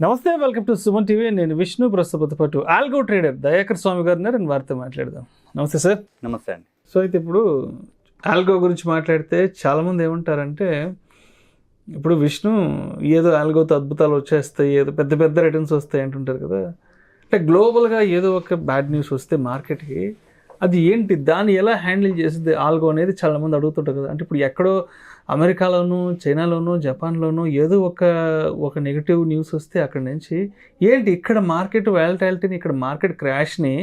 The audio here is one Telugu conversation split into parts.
నమస్తే, వెల్కమ్ టు సుమన్ టీవీ. నేను విష్ణు. ప్రస్తుతం పాటు ఆల్గో ట్రేడర్ దయాకర్ స్వామి గారు ఉన్నారు. నేను వారితో మాట్లాడదాం. నమస్తే సార్. నమస్తే అండి. సో అయితే ఇప్పుడు ఆల్గో గురించి మాట్లాడితే చాలామంది ఏమంటారంటే, ఇప్పుడు విష్ణు ఏదో ఆల్గోతో అద్భుతాలు వచ్చేస్తాయి, ఏదో పెద్ద పెద్ద రిటర్న్స్ వస్తాయి అంటుంటారు కదా. అంటే గ్లోబల్గా ఏదో ఒక బ్యాడ్ న్యూస్ వస్తే మార్కెట్కి అది ఏంటి, దాన్ని ఎలా హ్యాండిల్ చేస్తుంది ఆల్గో అనేది చాలామంది అడుగుతుంటారు కదా. అంటే ఇప్పుడు ఎక్కడో అమెరికాలోనూ, చైనాలోనూ, జపాన్లోనూ ఏదో ఒక నెగిటివ్ న్యూస్ వస్తే అక్కడి నుంచి ఏంటి ఇక్కడ మార్కెట్ వాలటాలిటీని, ఇక్కడ మార్కెట్ క్రాష్ని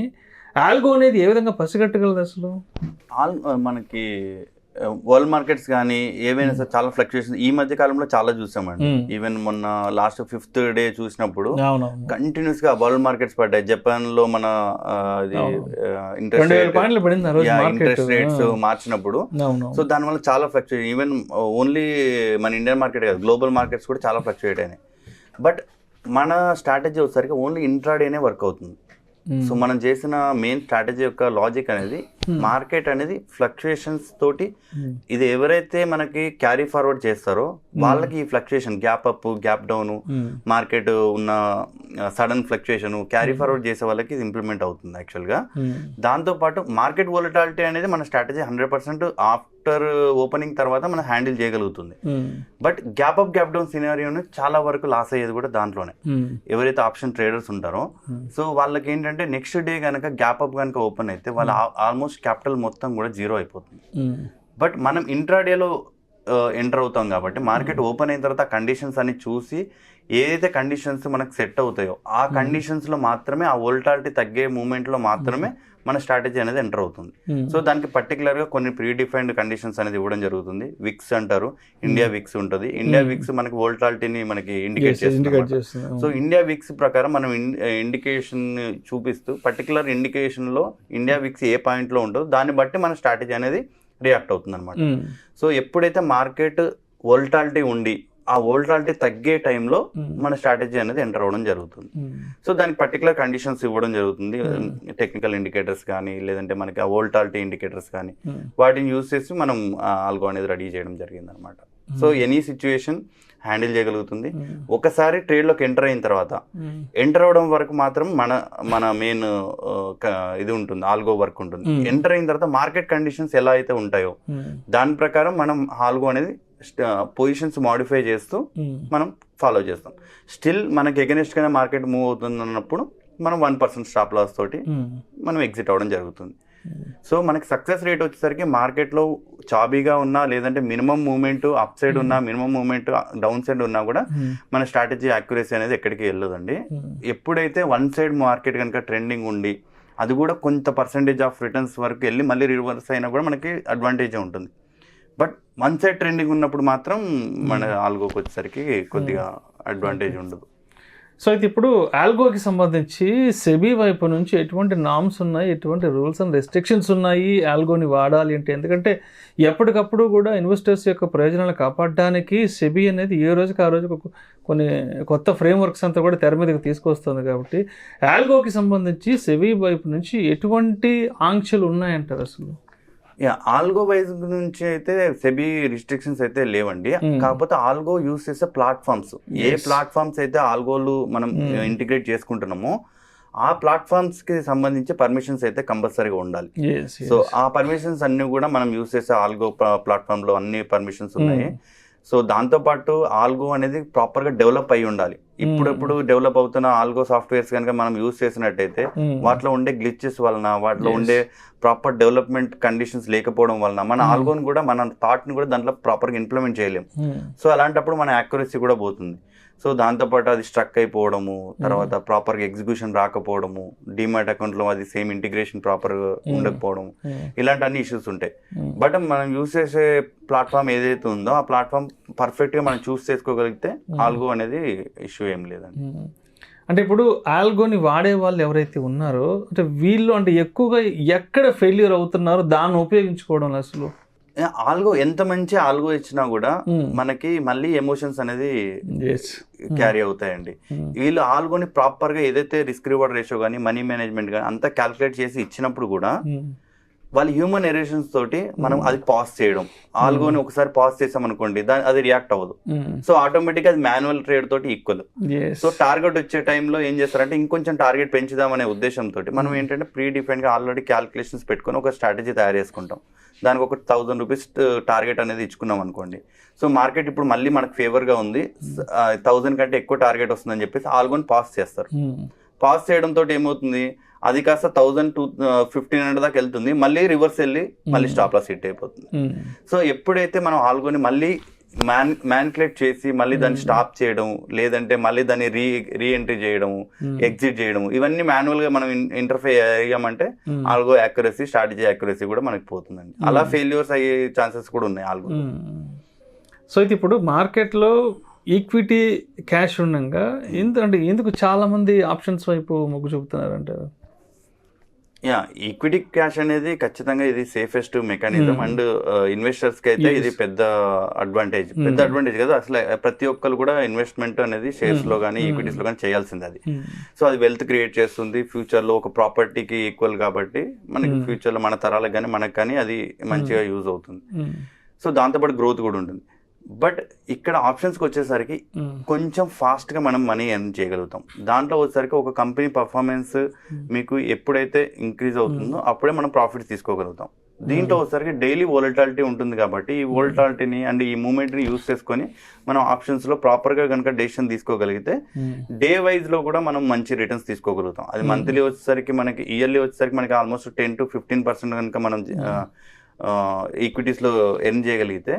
ఆల్గో అనేది ఏ విధంగా పసిగట్టగలదు అసలు? మనకి వరల్డ్ మార్కెట్స్ కానీ ఏవైనా సరే చాలా ఫ్లక్చుయేషన్ ఈ మధ్య కాలంలో చాలా చూసామండి. ఈవెన్ మొన్న లాస్ట్ 5th డే చూసినప్పుడు కంటిన్యూస్ గా వరల్డ్ మార్కెట్స్ పడ్డాయి. జపాన్ లో మన ఇంట్రెస్ట్ రేట్స్ మార్చినప్పుడు, సో దానివల్ల చాలా ఫ్లక్చుయేట్, ఈవెన్ ఓన్లీ మన ఇండియన్ మార్కెట్ కాదు, గ్లోబల్ మార్కెట్స్ కూడా చాలా ఫ్లక్చుయేట్ అయినాయి. బట్ మన స్ట్రాటజీ వచ్చేసరికి ఓన్లీ ఇంట్రాడేనే వర్క్ అవుతుంది. సో మనం చేసిన మెయిన్ స్ట్రాటజీ యొక్క లాజిక్ అనేది మార్కెట్ అనేది ఫ్లక్చుయేషన్స్ తోటి, ఇది ఎవరైతే మనకి క్యారీ ఫార్వర్డ్ చేస్తారో వాళ్ళకి ఈ fluctuation, gap up, gap down, market ఉన్న సడన్ ఫ్లక్చుయేషన్ క్యారీ ఫార్వర్డ్ చేసే వాళ్ళకి ఇది ఇంప్లిమెంట్ అవుతుంది యాక్చువల్గా. దాంతోపాటు మార్కెట్ వోలటాలిటీ అనేది మన స్ట్రాటజీ 100% ఆఫ్టర్ ఓపెనింగ్ తర్వాత మనం హ్యాండిల్ చేయగలుగుతుంది. But gap up, gap down సినారియోని చాలా వరకు లాస్ అయ్యేది కూడా దాంట్లోనే. ఎవరైతే ఆప్షన్ ట్రేడర్స్ ఉంటారో సో వాళ్ళకి ఏంటంటే నెక్స్ట్ డే కనుక గ్యాప్ అప్ కనుక ఓపెన్ అయితే వాళ్ళ ఆల్మోస్ట్ క్యాపిటల్ మొత్తం కూడా జీరో అయిపోతుంది. బట్ మనం ఇంట్రాడేలో ఎంటర్ అవుతాం కాబట్టి మార్కెట్ ఓపెన్ అయిన తర్వాత కండిషన్స్ అన్ని చూసి ఏదైతే కండిషన్స్ మనకు సెట్ అవుతాయో ఆ కండిషన్స్ లో మాత్రమే, ఆ వోల్టాలిటీ తగ్గే మూమెంట్ లో మాత్రమే మన స్ట్రాటజీ అనేది ఎంటర్ అవుతుంది. సో దానికి పర్టికులర్ గా కొన్ని ప్రీ డిఫైన్డ్ కండిషన్స్ అనేది ఇవ్వడం జరుగుతుంది. విక్స్ అంటారు, ఇండియా విక్స్ ఉంటుంది. ఇండియా విక్స్ మనకి వోల్టాలిటీని మనకి ఇండికేట్ చేస్తుంది. సో ఇండియా విక్స్ ప్రకారం మనం ఇండికేషన్ చూపిస్తూ పర్టికులర్ ఇండికేషన్ లో ఇండియా విక్స్ ఏ పాయింట్ లో ఉంటుందో దాన్ని బట్టి మన స్ట్రాటజీ అనేది రియాక్ట్ అవుతుంది అనమాట. సో ఎప్పుడైతే మార్కెట్ వోల్టాలిటీ ఉండి ఆ వోల్టాలిటీ తగ్గే టైంలో మన స్ట్రాటజీ అనేది ఎంటర్ అవ్వడం జరుగుతుంది. సో దానికి పర్టికులర్ కండిషన్స్ ఇవ్వడం జరుగుతుంది. టెక్నికల్ ఇండికేటర్స్ కానీ లేదంటే మనకి ఆ వోల్టాలిటీ ఇండికేటర్స్ కానీ వాటిని యూజ్ చేసి మనం ఆల్గో అనేది రెడీ చేయడం జరిగింది అనమాట. సో ఎనీ సిచ్యువేషన్ హ్యాండిల్ చేయగలుగుతుంది. ఒకసారి ట్రేడ్లోకి ఎంటర్ అయిన తర్వాత ఎంటర్ అవడం వరకు మాత్రం మన మెయిన్ ఇది ఉంటుంది, ఆల్గో వర్క్ ఉంటుంది. ఎంటర్ అయిన తర్వాత మార్కెట్ కండిషన్స్ ఎలా అయితే ఉంటాయో దాని ప్రకారం మనం ఆల్గో అనేది పొజిషన్స్ మాడిఫై చేస్తూ మనం ఫాలో చేస్తాం. స్టిల్ మనకి ఎగెనిస్ట్ గానే మార్కెట్ మూవ్ అవుతుంది అన్నప్పుడు మనం 1% స్టాప్ లాస్ తోటి మనం ఎగ్జిట్ అవ్వడం జరుగుతుంది. సో మనకి సక్సెస్ రేట్ వచ్చేసరికి మార్కెట్లో చాబీగా ఉన్నా లేదంటే మినిమం మూవ్మెంట్ అప్ సైడ్ ఉన్నా, మినిమం మూవ్మెంట్ డౌన్ సైడ్ ఉన్నా కూడా మన స్ట్రాటజీ యాక్యురసీ అనేది ఎక్కడికి వెళ్ళదండి. ఎప్పుడైతే వన్ సైడ్ మార్కెట్ కనుక ట్రెండింగ్ ఉండి అది కూడా కొంత పర్సెంటేజ్ ఆఫ్ రిటర్న్స్ వరకు వెళ్ళి మళ్ళీ రివర్స్ అయినా కూడా మనకి అడ్వాంటేజ్ ఉంటుంది. బట్ వన్ సైడ్ ట్రెండింగ్ ఉన్నప్పుడు మాత్రం మన ఆల్గోకి వచ్చేసరికి కొద్దిగా అడ్వాంటేజ్ ఉండదు. సో అయితే ఇప్పుడు ఆల్గోకి సంబంధించి సెబీ వైపు నుంచి ఎటువంటి నామ్స్ ఉన్నాయి, ఎటువంటి రూల్స్ అండ్ రెస్ట్రిక్షన్స్ ఉన్నాయి ఆల్గోని వాడాలి అంటే? ఎందుకంటే ఎప్పటికప్పుడు కూడా ఇన్వెస్టర్స్ యొక్క ప్రయోజనాలు కాపాడడానికి సెబీ అనేది ఏ రోజుకి ఆ రోజు కొన్ని కొత్త ఫ్రేమ్వర్క్స్ అంతా కూడా తెర మీదకి తీసుకొస్తుంది. కాబట్టి ఆల్గోకి సంబంధించి సెబీ వైపు నుంచి ఎటువంటి ఆంక్షలు ఉన్నాయంటారు అసలు? ఆల్గో వైజ్ నుంచి అయితే సెబీ రిస్ట్రిక్షన్స్ అయితే లేవండి. కాకపోతే ఆల్గో యూస్ చేసే ప్లాట్ఫామ్స్, ఏ ప్లాట్ఫామ్స్ అయితే ఆల్గోలు మనం ఇంటిగ్రేట్ చేసుకుంటున్నామో ఆ ప్లాట్ఫామ్స్ కి సంబంధించి పర్మిషన్స్ అయితే కంపల్సరీగా ఉండాలి. సో ఆ పర్మిషన్స్ అన్ని కూడా మనం యూస్ చేసే ఆల్గో ప్లాట్ఫామ్ లో అన్ని పర్మిషన్స్ ఉన్నాయి. సో దాంతోపాటు ఆల్గో అనేది ప్రాపర్గా డెవలప్ అయి ఉండాలి. ఇప్పుడప్పుడు డెవలప్ అవుతున్న ఆల్గో సాఫ్ట్వేర్స్ కనుక మనం యూజ్ చేసినట్టయితే వాటిలో ఉండే గ్లిచెస్ వలన, వాటిలో ఉండే ప్రాపర్ డెవలప్మెంట్ కండిషన్స్ లేకపోవడం వలన మన ఆల్గోని కూడా, మన థాట్ని కూడా దాంట్లో ప్రాపర్గా ఇంప్లిమెంట్ చేయలేము. సో అలాంటప్పుడు మన యాక్యురసీ కూడా పోతుంది. సో దాంతోపాటు అది స్ట్రక్ అయిపోవడము, తర్వాత ప్రాపర్గా ఎగ్జిక్యూషన్ రాకపోవడము, డిమాట్ అకౌంట్లో అది సేమ్ ఇంటిగ్రేషన్ ప్రాపర్గా ఉండకపోవడం, ఇలాంటి అన్ని ఇష్యూస్ ఉంటాయి. బట్ మనం యూజ్ చేసే ప్లాట్ఫామ్ ఏదైతే ఉందో ఆ ప్లాట్ఫామ్ పర్ఫెక్ట్గా మనం చూస్ చేసుకోగలిగితే ఆల్గో అనేది ఇష్యూ ఏం లేదండి. అంటే ఇప్పుడు ఆల్గోని వాడే వాళ్ళు ఎవరైతే ఉన్నారో అంటే వీళ్ళు అంటే ఎక్కువగా ఎక్కడ ఫెయిల్యూర్ అవుతున్నారో దాన్ని ఉపయోగించుకోవడం అసలు? ఆల్గో ఎంత మంచి ఆల్గో ఇచ్చినా కూడా మనకి మళ్ళీ ఎమోషన్స్ అనేది క్యారీ అవుతాయండి. వీళ్ళు ఆల్గోని ప్రాపర్ గా ఏదైతే రిస్క్ రివార్డ్ రేషియో కానీ, మనీ మేనేజ్మెంట్ కానీ అంతా క్యాల్కులేట్ చేసి ఇచ్చినప్పుడు కూడా వాళ్ళ హ్యూమన్ ఎరేషన్స్ తోటి మనం అది పాస్ చేయడం, ఆల్గోని ఒకసారి పాస్ చేసాం అనుకోండి అది రియాక్ట్ అవ్వదు. సో ఆటోమేటిక్ అది మాన్యువల్ ట్రేడ్ తోటి ఈక్వల్. సో టార్గెట్ వచ్చే టైంలో ఏం చేస్తారంటే ఇంకొంచెం టార్గెట్ పెంచుదాం అనే ఉద్దేశంతో మనం ఏంటంటే ప్రీ డిఫైన్ గా ఆల్రెడీ క్యాలిక్యులేషన్స్ పెట్టుకొని ఒక స్ట్రాటజీ తయారు చేసుకుంటాం. దానికి ఒక 1000 రూపీస్ టార్గెట్ అనేది ఇచ్చుకున్నాం అనుకోండి. సో మార్కెట్ ఇప్పుడు మళ్ళీ మనకు ఫేవర్ గా ఉంది, 1000 కంటే ఎక్కువ టార్గెట్ వస్తుందని చెప్పేసి ఆల్గోని పాస్ చేస్తారు. పాస్ చేయడంతో ఏమవుతుంది, అది కాస్త 1000 to 1500 దాకా వెళ్తుంది, మళ్ళీ రివర్స్ వెళ్ళి మళ్ళీ స్టాప్ లాస్ హిట్ అయిపోతుంది. సో ఎప్పుడైతే మనం ఆల్గోని మళ్ళీ మ్యానిపులేట్ చేసి మళ్ళీ దాన్ని స్టాప్ చేయడం, లేదంటే మళ్ళీ దాన్ని రీ ఎంట్రీ చేయడం, ఎగ్జిట్ చేయడం, ఇవన్నీ మాన్యువల్ గా మనం ఇంటర్ఫేర్ అయ్యామంటే ఆల్గో యాక్యురసీ, స్ట్రాటజీ యాక్యురసీ కూడా మనకి పోతుందండి. అలా ఫెయిల్యూర్స్ అయ్యే ఛాన్సెస్ కూడా ఉన్నాయి ఆల్గో. సో ఇది ఇప్పుడు మార్కెట్లో ఈక్విటీ క్యాష్ ఉండగా ఎందుకు చాలా మంది ఆప్షన్స్ వైపు మొగ్గు చూపుతున్నారంటారు? ఈక్విటీ క్యాష్ అనేది ఖచ్చితంగా ఇది సేఫెస్ట్ మెకానిజం అండ్ ఇన్వెస్టర్స్ కి అయితే ఇది పెద్ద అడ్వాంటేజ్ కదా. అసలు ప్రతి ఒక్కరు కూడా ఇన్వెస్ట్మెంట్ అనేది షేర్స్ లో కానీ ఈక్విటీస్ లో కానీ చేయాల్సింది అది. సో అది వెల్త్ క్రియేట్ చేస్తుంది ఫ్యూచర్ లో, ఒక ప్రాపర్టీకి ఈక్వల్ కాబట్టి మనకి ఫ్యూచర్ లో మన తరాలకు కానీ మనకు కానీ అది మంచిగా యూజ్ అవుతుంది. సో దాంతోపాటు గ్రోత్ కూడా ఉంటుంది. బట్ ఇక్కడ ఆప్షన్స్కి వచ్చేసరికి కొంచెం ఫాస్ట్గా మనం మనీ ఎర్న్ చేయగలుగుతాం. దాంట్లో వచ్చేసరికి ఒక కంపెనీ పర్ఫార్మెన్స్ మీకు ఎప్పుడైతే ఇంక్రీజ్ అవుతుందో అప్పుడే మనం ప్రాఫిట్స్ తీసుకోగలుగుతాం. దీంట్లో వచ్చేసరికి డైలీ వోలటాలిటీ ఉంటుంది కాబట్టి ఈ వోలటాలిటీని అండ్ ఈ మూమెంట్ని యూజ్ చేసుకొని మనం ఆప్షన్స్లో ప్రాపర్గా కనుక డెసిషన్ తీసుకోగలిగితే డే వైజ్లో కూడా మనం మంచి రిటర్న్స్ తీసుకోగలుగుతాం. అది మంత్లీ వచ్చేసరికి మనకి, ఇయర్లీ వచ్చేసరికి మనకి ఆల్మోస్ట్ 10 to 15% కనుక మనం ఈక్విటీస్ లో ఎర్న్ చేయగలిగితే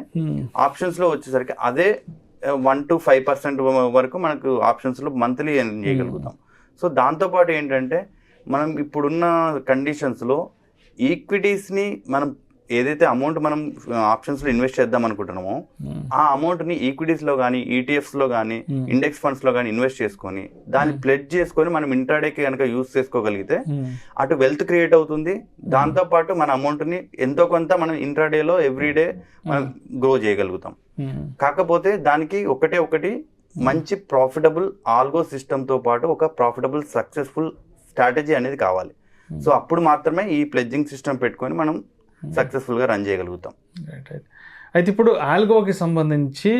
ఆప్షన్స్ లో వచ్చేసరికి అదే 1 to 5% వరకు మనకు ఆప్షన్స్ లో మంత్లీ ఎర్న్ చేయగలుగుతాం. సో దాంతోపాటు ఏంటంటే మనం ఇప్పుడున్న కండిషన్స్ లో ఈక్విటీస్ ని మనం ఏదైతే అమౌంట్ మనం ఆప్షన్స్ లో ఇన్వెస్ట్ చేద్దాం అనుకుంటున్నామో ఆ అమౌంట్ ని ఈక్విటీస్ లో కానీ, ఈటీఎఫ్స్ లో కానీ, ఇండెక్స్ ఫండ్స్ లో కానీ ఇన్వెస్ట్ చేసుకొని దాన్ని ప్లెడ్జ్ చేసుకొని మనం ఇంట్రాడేకి కనుక యూజ్ చేసుకోగలిగితే అటు వెల్త్ క్రియేట్ అవుతుంది, దాంతో పాటు మన అమౌంట్ ని ఎంతో కొంత మనం ఇంట్రాడేలో ఎవ్రీడే మనం గ్రో చేయగలుగుతాం. కాకపోతే దానికి ఒకటి మంచి ప్రాఫిటబుల్ ఆల్గో సిస్టమ్ తో పాటు ఒక ప్రాఫిటబుల్ సక్సెస్ఫుల్ స్ట్రాటజీ అనేది కావాలి. సో అప్పుడు మాత్రమే ఈ ప్లెడ్జింగ్ సిస్టమ్ పెట్టుకొని మనం సక్సెస్ఫుల్ గా రన్ చేయగలుగుతాం. అయితే ఇప్పుడు ఆల్గోకి సంబంధించి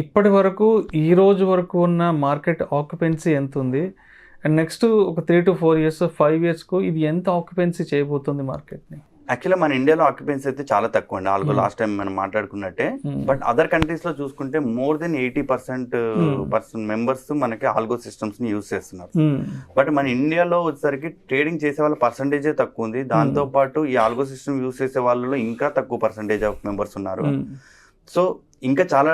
ఇప్పటి వరకు ఈ రోజు వరకు ఉన్న మార్కెట్ ఆక్యుపెన్సీ ఎంత ఉంది, అండ్ నెక్స్ట్ ఒక 3 to 4 years 5 years కు ఇది ఎంత ఆక్యుపెన్సీ చేయబోతుంది మార్కెట్ని? యాక్చువల్గా మన ఇండియాలో ఆక్యుపెన్సీ అయితే చాలా తక్కువ అండి, ఆల్గో లాస్ట్ టైం మనం మాట్లాడుకున్నట్టే. బట్ అదర్ కంట్రీస్ లో చూసుకుంటే మోర్ దెన్ 80% మెంబర్స్ మనకి ఆల్గో సిస్టమ్స్ ని యూజ్ చేస్తున్నారు. బట్ మన ఇండియాలో వచ్చేసరికి ట్రేడింగ్ చేసే వాళ్ళ పర్సంటేజే తక్కువ ఉంది. దాంతో పాటు ఈ ఆల్గో సిస్టమ్ యూజ్ చేసే వాళ్ళలో ఇంకా తక్కువ పర్సంటేజ్ ఆఫ్ మెంబర్స్ ఉన్నారు. సో ఇంకా చాలా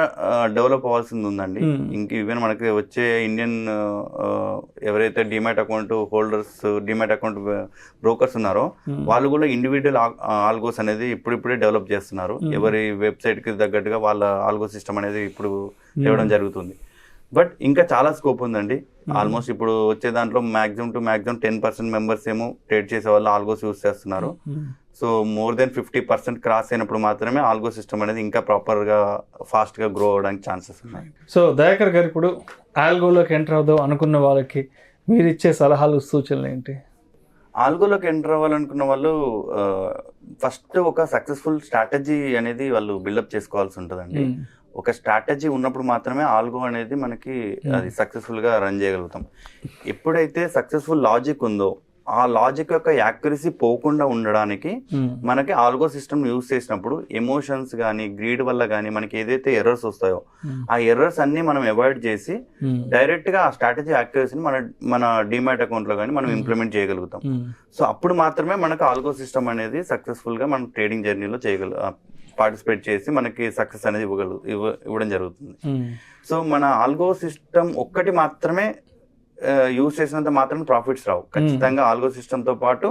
డెవలప్ అవ్వాల్సింది ఉందండి. ఇంక ఈవెన్ మనకి వచ్చే ఇండియన్ ఎవరైతే demat account holders, demat account brokers ఉన్నారో వాళ్ళు కూడా ఇండివిజువల్ ఆల్గోస్ అనేది ఇప్పుడిప్పుడే డెవలప్ చేస్తున్నారు. ఎవరి వెబ్సైట్ కి తగ్గట్టుగా వాళ్ళ ఆల్గో సిస్టమ్ అనేది ఇప్పుడు తేవడం జరుగుతుంది. బట్ ఇంకా చాలా స్కోప్ ఉందండి. ఆల్మోస్ట్ ఇప్పుడు వచ్చే దాంట్లో మాక్సిమం 10% మెంబర్స్ ఏమో ట్రేడ్ చేసే వాళ్ళు ఆల్గోస్ యూజ్ చేస్తున్నారు. సో మోర్ దెన్ 50% క్రాస్ అయినప్పుడు మాత్రమే ఆల్గో సిస్టమ్ అనేది ఇంకా ప్రాపర్గా ఫాస్ట్గా గ్రో అవడానికి ఛాన్సెస్ ఉన్నాయి. సో దయాకర్ గారు, ఇప్పుడు ఆల్గోలోకి ఎంటర్ అవుదాం అనుకున్న వాళ్ళకి మీరు ఇచ్చే సలహాలు, సూచనలు ఏంటి? ఆల్గోలోకి ఎంటర్ అవ్వాలనుకున్న వాళ్ళు ఫస్ట్ ఒక సక్సెస్ఫుల్ స్ట్రాటజీ అనేది వాళ్ళు బిల్డప్ చేసుకోవాల్సి ఉంటుందండి. ఒక స్ట్రాటజీ ఉన్నప్పుడు మాత్రమే ఆల్గో అనేది మనకి అది సక్సెస్ఫుల్గా రన్ చేయగలుగుతాం. ఎప్పుడైతే సక్సెస్ఫుల్ లాజిక్ ఉందో ఆ లాజిక్ యొక్క యాక్యురసీ పోకుండా ఉండడానికి మనకి ఆల్గో సిస్టమ్ యూజ్ చేసినప్పుడు ఎమోషన్స్ కానీ, గ్రీడ్ వల్ల కానీ మనకి ఏదైతే ఎర్రర్స్ వస్తాయో ఆ ఎర్రర్స్ అన్ని మనం అవాయిడ్ చేసి డైరెక్ట్ గా ఆ స్ట్రాటజీ యాక్యురసీని మన డిమాట్ అకౌంట్ లో కానీ మనం ఇంప్లిమెంట్ చేయగలుగుతాం. సో అప్పుడు మాత్రమే మనకు ఆల్గో సిస్టమ్ అనేది సక్సెస్ఫుల్ గా మనం ట్రేడింగ్ జర్నీలో పార్టిసిపేట్ చేసి మనకి సక్సెస్ అనేది ఇవ్వడం జరుగుతుంది. సో మన ఆల్గో సిస్టమ్ ఒక్కటి మాత్రమే యూజ్ చేసినంత మాత్రం ప్రాఫిట్స్ రావు. ఖచ్చితంగా ఆల్గో సిస్టమ్ తో పాటు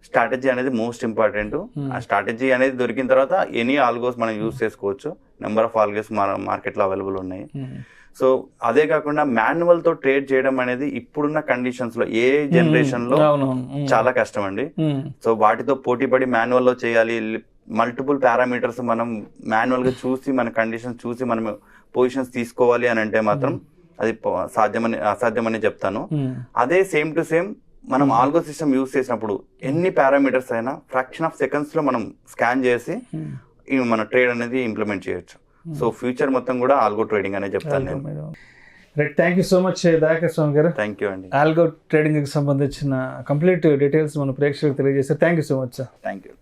స్ట్రాటజీ అనేది మోస్ట్ ఇంపార్టెంట్. ఆ స్ట్రాటజీ అనేది దొరికిన తర్వాత ఎనీ ఆల్గోస్ మనం యూజ్ చేసుకోవచ్చు. నెంబర్ ఆఫ్ ఆల్గోస్ మార్కెట్ లో అవైలబుల్ ఉన్నాయి. సో అదే కాకుండా మాన్యువల్ తో ట్రేడ్ చేయడం అనేది ఇప్పుడున్న కండిషన్స్ లో ఏ జనరేషన్ లో చాలా కష్టం అండి. సో వాటితో పోటీపడి మాన్యువల్ లో చేయాలి, మల్టిపుల్ పారామీటర్స్ మనం మాన్యువల్ గా చూసి మన కండిషన్స్ చూసి మనం పొజిషన్స్ తీసుకోవాలి అని అంటే మాత్రం అది అసాధ్యమని చెప్తాను. అదే సేమ్ టు సేమ్ మనం ఆల్గో సిస్టమ్ యూస్ చేసినప్పుడు ఎన్ని పారామీటర్స్ అయినా ఫ్రాక్షన్ ఆఫ్ సెకండ్స్ లో మనం స్కాన్ చేసి మన ట్రేడ్ అనేది ఇంప్లిమెంట్ చేయొచ్చు. సో ఫ్యూచర్ మొత్తం కూడా ఆల్గో ట్రేడింగ్ అనే చెప్తాను నేను. Right, thank you so much Dayakar Swamy గారు. థ్యాంక్ యూ అండి. ఆల్గో ట్రేడింగ్కి సంబంధించిన కంప్లీట్ డీటెయిల్స్ మన ప్రేక్షకులకు తెలియజేశారు. Thank you so much sir. Thank you.